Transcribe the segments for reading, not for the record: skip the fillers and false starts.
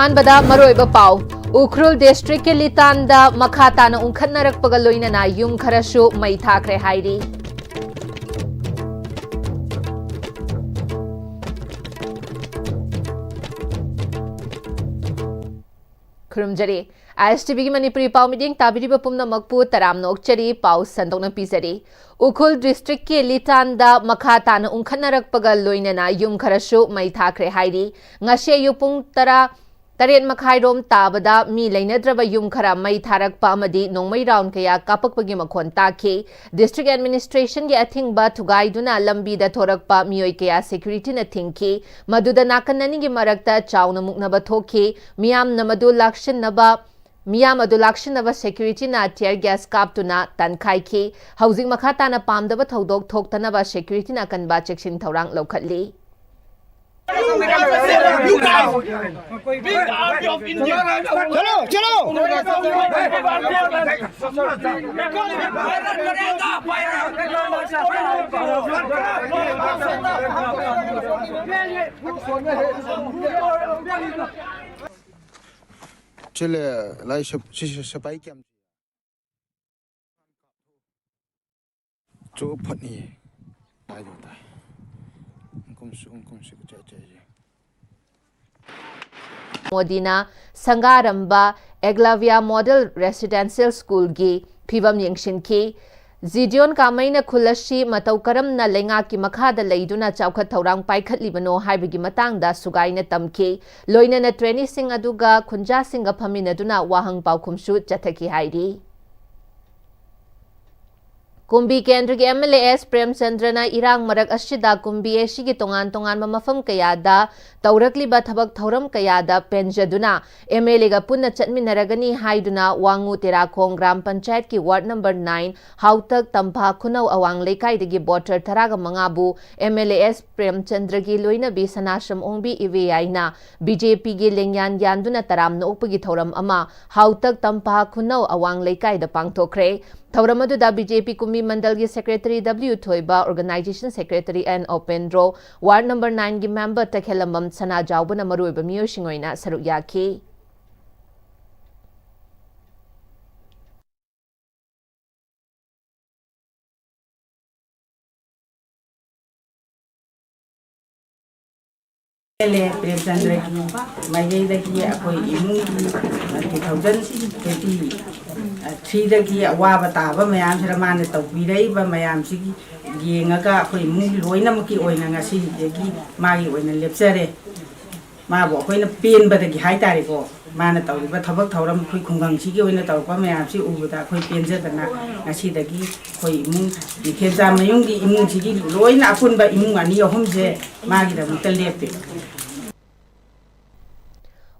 अहानबदा मरोइबा पाउ उखरुल डिस्ट्रिक्ट के लितानदा मखा ताना उंखनरकपगा लोइनना युम खरसु मई थाखरे हाइरी खुरुमजरी ISTV की मणिपुरी पाउ मीडिंग ताबिरिबा पुमनमकपु तराम नोकचरी पाउ संदोकना पिजरी उखुल डिस्ट्रिक्ट के लितानदा मखा ताना उंखनरकपगा लोइनना युम खरसु मई थाखरे हाइरी ngase युपुंग तरा तरेन मखाइरोम ताबदा मी लेनद्रबा युम खरा मई थारकपा अमदी नोंमई राउंड कया कापकपगी मखोन ताखे डिस्ट्रिक्ट एडमिनिस्ट्रेशन के अथिंगबा थुगाइदुना लंबीदा थोरकपा मियोय कया सिक्योरिटी न थिंकी मदुदा नाकननी के मरकता चाउना मुकनबा थोखे मियाम नमदु लाक्षनबा मियाम अदु लाक्षनबा सिक्योरिटी ना टियर गैस कापतुना तनखाइखे हौजिंग मखा ताना पामदबा थौदोक थोक्तनबा सिक्योरिटी ना कनबा चेक्सिन थौरांग लौखटली You guys, big army of India. Chalo, chalo. चले लाई सफाई क्या जो फनी है आ जाता है उनको चाहिए मोदीना संगारंबा एग्लाविया मॉडल रेसिडेंशियल स्कूल की फिवम यंगशिनकी जिडियोन कामैना खुलसी मतौ करमना लेंगा की मखादा लेदुना चौखत थौरांग पाइखतलिबनो हाइबगी मतंगदा सुगाइना तमके लोइनना ट्रेनी सिंह अदुगा खुंजा सिंह फमिनदुना वाहंग पाउखुमसु चथकी हाइरी कुंभी केंद्र के MLAS प्रेमचंद्रना इरांग मरक अशिदा कुंभी एसी की तोंगान तोंगान मफम कयादा तौरकलिबा थबक थौरम कयादा पेंजदुना MLA गा पुन्ना चटमिनरगनी हाइदुना वांगु तेराखोंग ग्राम पंचायत की वार्ड नंबर 9 हाउतक तंपा खुनौ अवांग लेकाइदगी वोटर थरागा मंगाबु MLAS प्रेमचंद्र की लोइनबी सनाश्रम ओंबी इवेयाइना BJP की लेंयान यानदुना तराम नोपगी थौरम अमा हाउतक तंपा खुनौ अवांग लेकाइदा पांगथोखरे थौरमदुदा BJP कुमी मंडल की secretary W Thoiba organisation secretary N Opendro ward number 9 की मेंबर तखेलमम सना जाउबना मरुइबा मियोशिंगोइना सरुक याखी प्रेमचंद्र की मैगैदगी अखोई इमुंगी 2023 की अवाब ताब मैम से माने तौबीरब मैम से येंगा अखोई इमुंगी लोइनमकी ओइना ngasi की मागी ओइना लेप्चरे माबो अखोइना पेनबदगी हाइतारेको माने तौरिबा थबक थौरम अखोई खुंगंग सिगी ओइना तौरपा मैम से उबदा अखोई पेनजदना ngasi अखोई इमुंग खेजा मयुंगी इमुंग सिगी लोइना अपुनबा इमुंग अनि अहुमसे मागी दमत लेपे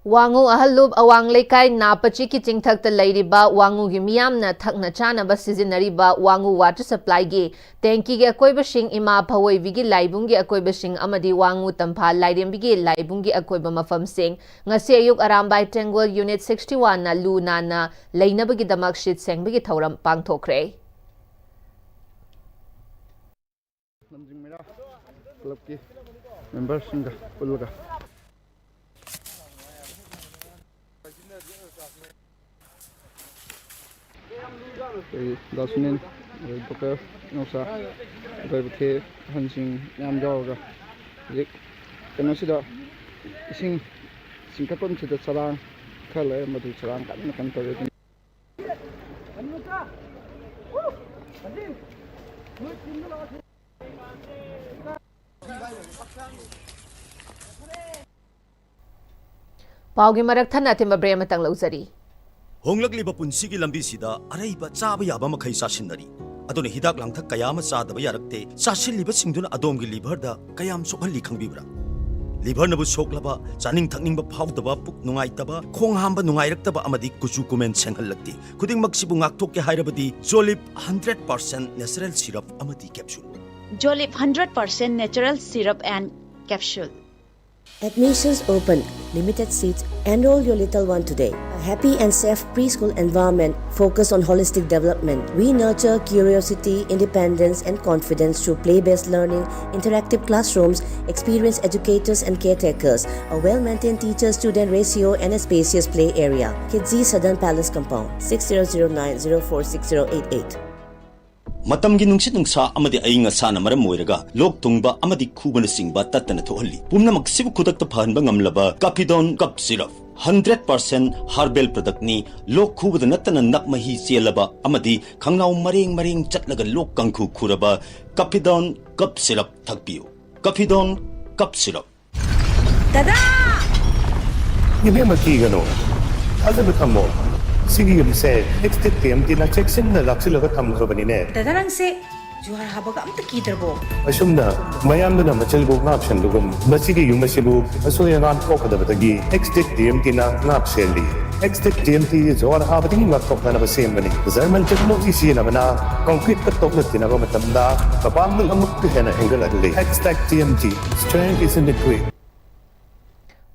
वांगु अहलुब अवांग लेकाई नापची की चिंगथक लैरिबा वांगु की मियामना थकना चानबा सिजिनरिबा वांगु वाटर सप्लाई की टैंकी के अकोइबसिंग इमा भवोइबिगी लाइबुंगी अकोइबसिंग अमदी वांगु तंफा लाइरेंबिगी लाइबुंगी अकोइबा मफमसिंग ngasi ayuk arambai tengwal unit 61 na luna na leinabagi damak shit sengbagi thauram pangthokre Nanjing मेरा क्लब के मेंबर सिंगा पुलगा दासुनिन बका नोसा गयबथे हनसिंग याम जावगा जिक कनोसिदा इसिंग सिंखपम सिदा चलांग खले मधु चलांग कन तरे पाउगी मरक थन अतिम ब्रेम तंग लौजरी होंगलकलिबा पुंसिगी लंबीसिदा अरैबा चाबा याबा मखै चासिनरी अदुने हिदाक लांथक कयाम चादबा यारक्ते चासिलिबा सिंगदुना अदोमगी लिभरदा कयाम सोखली खंगबिब्रा लिभरनबु सोखलबा चानिंग थकनिंगबा फाउदबा पुक नुंगाइतबा खोंग हांबा नुंगाइरक्तबा अमदी कुचु कुमेन सेंगहलक्ते खुदिंगमक्सिबु ngakthokke हाइरबदी जोलिप 100% natural syrup, 100% natural syrup and capsule. Admissions open, limited seats. Enroll your little one today. A happy and safe preschool environment focused on holistic development. We nurture curiosity, independence, and confidence through play-based learning, interactive classrooms, experienced educators and caretakers, a well-maintained teacher-student ratio, and a spacious play area. Kidzi Southern Palace Compound, 6009046088. Matamgi nungsit nungsa amadi ayinga sana maram moiraga lok tungba amadi kubana singba tatana thohalli pumna maksibu kudakta phanba ngamlaba Capidon cup syrup 100% herbal product ni lok khubada natana nakmahi chelaba amadi khangnaw mareng chatlaga lok kangkhu khuraba Capidon cup syrup thakpiu Capidon cup syrup Dada Ibe makigano Azabutamo Sige se next time tina check-in na laksilaga thamkhrabani ne Dada nang se juhar habaga amta kidarbo asumna mayamna machalbu ngapshan dugum masigi yumasibu asoyangan kokadabagi next time tina ngapseli next time ti juhar habati ngakokna basembani zaman technology sina bana concrete katokna tina ba matamda kapamul amuk hena hengaladli #TMT strength is in the quick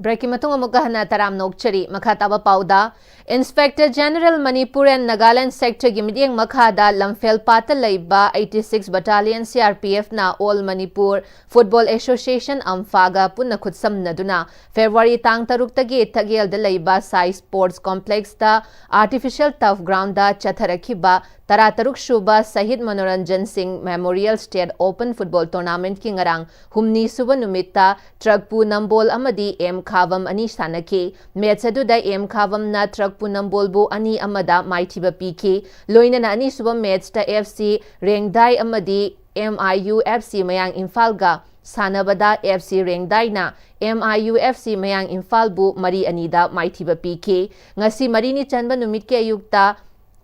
Breaking matung amukahana taram nokchari makhataba pauda Inspector General Manipuri and Nagaland Sector Gimidiang Makhada Lamphel Pata Laiba 86 Battalion CRPF na All Manipur Football Association Amfaga punna khutsam naduna February tang taruk tagi tagel de Laiba Sai Sports Complex da Artificial Turf Ground da Chatharakhiba Tarataruk Shuba Sahid Manoranjan Singh Memorial State Open Football Tournament ki ngarang humni suba numita Tragpu Nambol amadi M Khavam ani sanaki match aduda M Khavam na Tragpu Nambol bu ani amada maithiba piki loina na ani suba match ta FC Rengdai amadi MIU FC Mayang Imphal ga Sanabada FC Rengdai na MIU FC Mayang Imphal bu mari anida maithiba piki ngasi mari ni chanba numit ke ayukta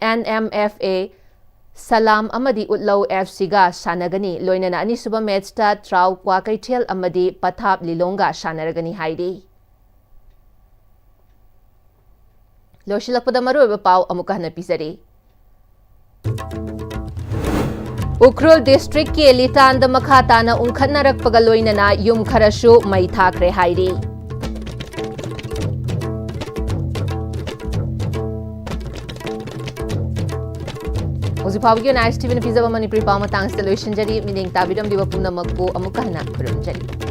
NMFA Salam amadi Utlaw FC ga sanagani loina na ani suba match ta Traw Kwa Kaithel amadi Pathap Lilonga sanaragani haidi Loshilakpada maruiba pau amukahna pisari Ukhrul District ki Litan da makhatana ungkhannarakpaga loina na yum kharashu mai thakre haidi Ozipawgi Noon-Istv na pizza Manipuri pau matang solution jari mining tabidam diwa pumna magpo amukahna kurum jari